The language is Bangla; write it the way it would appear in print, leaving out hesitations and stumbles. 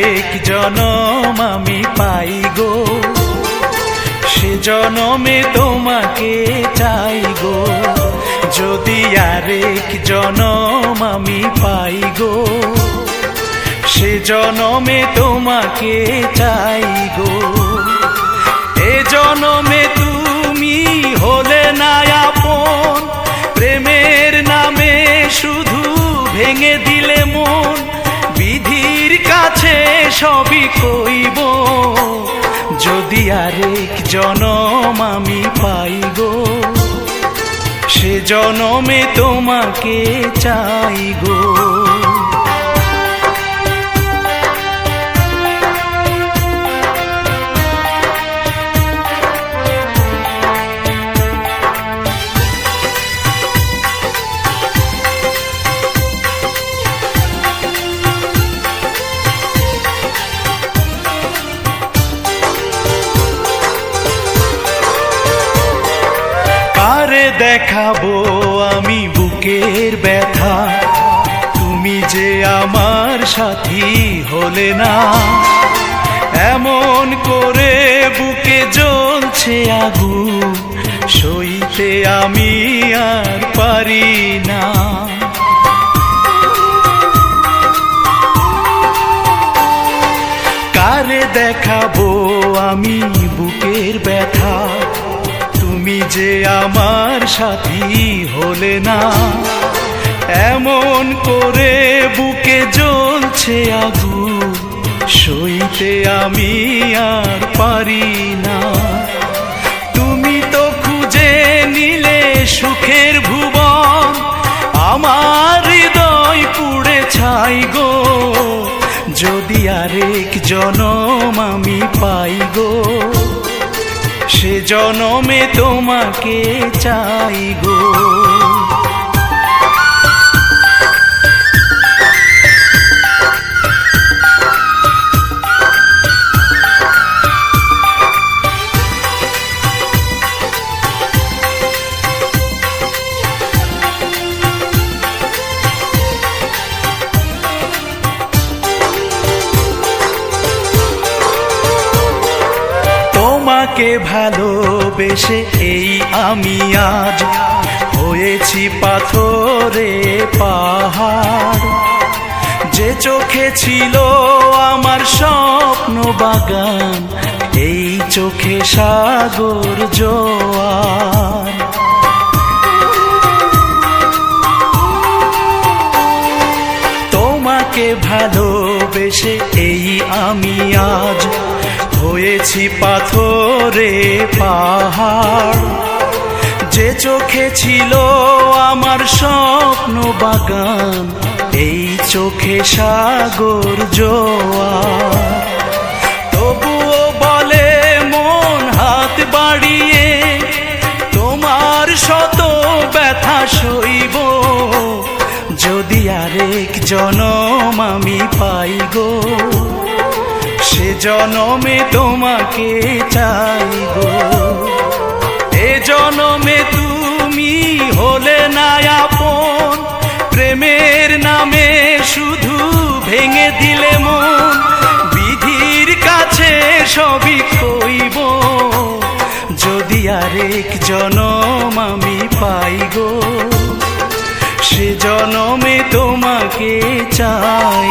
আরেক জনম আমি পাই গো, সে জনমে তোমাকে চাই গো। যদি আরেক জনম আমি পাই গো, সে জনমে তোমাকে চাই গো। এ জনমে তুমি হলে না আপন, প্রেমের নামে শুধু ভেঙে দিলে মন। বিধির কাছে সবই কইব, যদি আরেক জনম আমি পাই গো, সে জনমে তোমাকে চাই গো। কারে দেখাবো আমি বুকের ব্যথা, তুমি যে আমার সাথী হলে না। এমন করে বুকে জ্বলছে আগুন, সইতে আমি আর পারি না। কারে দেখাবো আমি বুকের ব্যথা, তুমি যে আমার সাথী হলে না। এমন করে বুকে জ্বলছে আগুন, সইতে আমি আর পারি না। তুমি তো খুঁজে নিলে সুখের ভুবন, আমার হৃদয় পুড়ে ছাই গো। যদি আরেক জনম আমি পাই গো, সে জনমে তোমাকে চাই গো। তোমাকে ভালোবেসে এই আমি আজ হয়েছি পাথরে পাহাড়। যে চোখে ছিল আমার স্বপ্ন বাগান, এই চোখে সাগর জোয়ার। তোমাকে ভালোবেসে এই আমি আজ হয়েছি পাথরে পাহাড়। যে চোখে ছিল আমার স্বপ্ন বাগান, এই চোখে সাগর জোয়ার। তবুও বলে মন হাত বাড়িয়ে, তোমার শত ব্যথা সইব। যদি আরেক জনম আমি পাই গো, সে জনমে তোমাকে চাই গো। এ জনমে তুমি হলে না আপন, প্রেমের নামে শুধু ভেঙে দিলে মন। বিধির কাছে সবই কইব, যদি আরেক জনম আমি পাই গো, সে জনমে তোমাকে চাই